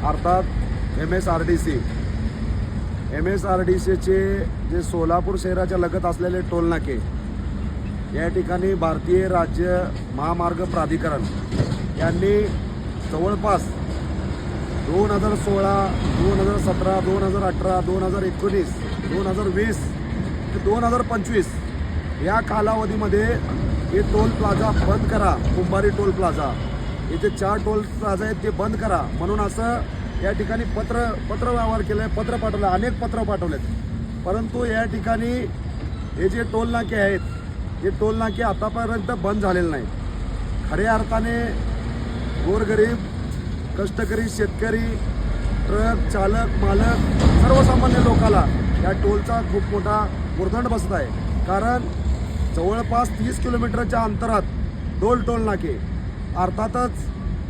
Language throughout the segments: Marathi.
अर्थात MSRDCचे जे सोलापूर शहराच्या लगत असलेले टोलनाके या ठिकाणी भारतीय राज्य महामार्ग प्राधिकरण यांनी जवळपास 2016, 2017, 2018, 2019, 2020 ते 2025 या कालावधीमध्ये हे टोल प्लाझा बंद करा. कुंभारी टोल प्लाझा, हे जे 4 टोल प्लाझा आहेत ते बंद करा म्हणून असं या ठिकाणी पत्र व्यवहार केलं आहे, पत्र पाठवलं, अनेक पत्र पाठवलेत. परंतु या ठिकाणी हे जे टोल नाके आहेत, हे टोल नाके आतापर्यंत बंद झालेले नाही. खऱ्या अर्थाने गोरगरीब, कष्टकरी, शेतकरी, ट्रक चालक, मालक, सर्वसामान्य लोकाला या टोलचा खूप मोठा उर्दंड बसत आहे. कारण जवळपास 30 किलोमीटरच्या अंतरात टोल नाके, अर्थातच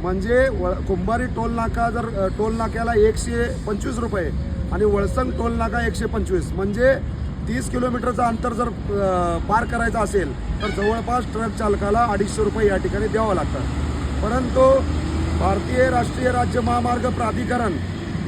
म्हणजे कुंभारी टोल नाका जर टोल नाक्याला 125 रुपये आणि वळसंग टोल नाका 125, म्हणजे 30 किलोमीटरचं अंतर जर पार करायचं असेल तर जवळपास ट्रक चालकाला 250 रुपये या ठिकाणी द्यावं लागतं. परंतु भारतीय राष्ट्रीय राज्य महामार्ग प्राधिकरण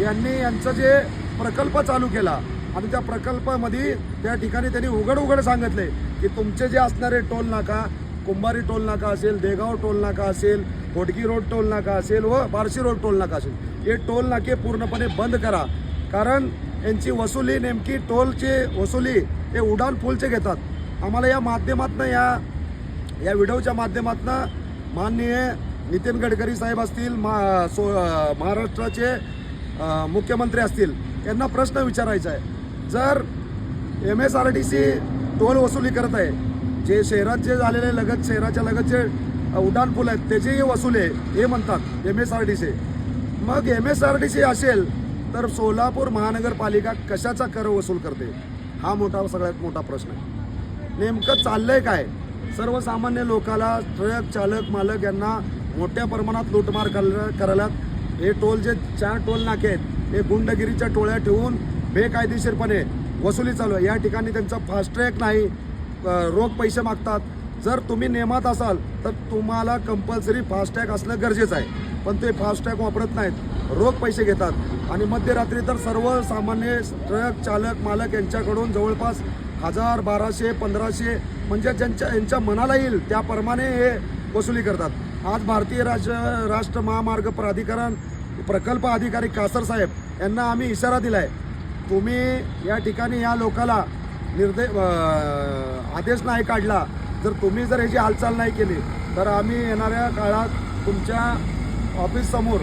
यांनी यांचं जे प्रकल्प चालू केला आणि त्या प्रकल्पामध्ये त्या ठिकाणी त्यांनी उघड सांगितले की तुमचे जे असणारे टोल नाका, कुंभारी टोल नाका असेल, देगाव टोल नाका असेल, होडगी रोड टोल नाका असेल व बार्शी रोड टोल नाका असेल, हे टोल नाके पूर्णपणे बंद करा. कारण यांची वसुली नेमकी टोलची वसुली हे उड्डाण पूलचे घेतात. आम्हाला या माध्यमातून या व्हिडिओच्या माध्यमातून माननीय नितीन गडकरी साहेब असतील, महाराष्ट्राचे मुख्यमंत्री असतील, यांना प्रश्न विचारायचा आहे. जर MSRDC टोल वसुली करत आहे, जे शहरात जे झालेले शहराच्या लगत जे उड्डाण पूल आहेत त्याची वसुली आहे हे म्हणतात MSRDC. मग MSRDC असेल तर सोलापूर महानगरपालिका कशाचा कर वसूल करते? हा सगळ्यात मोठा प्रश्न आहे. नेमकं चाललंय काय? सर्वसामान्य लोकाला, ट्रक चालक, मालक यांना मोठ्या प्रमाणात लूटमार करायला हे टोल जे 4 टोल नाके आहेत हे गुंडगिरीच्या टोळ्या ठेवून बेकायदेशीरपणे वसुली चालू आहे. या ठिकाणी त्यांचा फास्ट्रॅग नाही, रोख पैसे मागतात. जर तुम्ही नियमात असाल तर तुम्हाला कंपल्सरी फास्टॅग असणं गरजेचं आहे, पण ते फास्टॅग वापरत नाहीत, रोख पैसे घेतात. आणि मध्यरात्री तर सर्वसामान्य ट्रक चालक, मालक यांच्याकडून जवळपास 1000, 1200, 1500 म्हणजे यांच्या मनाला येईल त्याप्रमाणे हे वसुली करतात. आज भारतीय राष्ट्र महामार्ग प्राधिकरण प्रकल्प अधिकारी कासर साहेब यांना आम्ही इशारा दिला आहे, तुम्ही या ठिकाणी या लोकाला आदेश नाही काढला, जर ह्याची हालचाल नाही केली तर आम्ही येणाऱ्या काळात तुमच्या ऑफिससमोर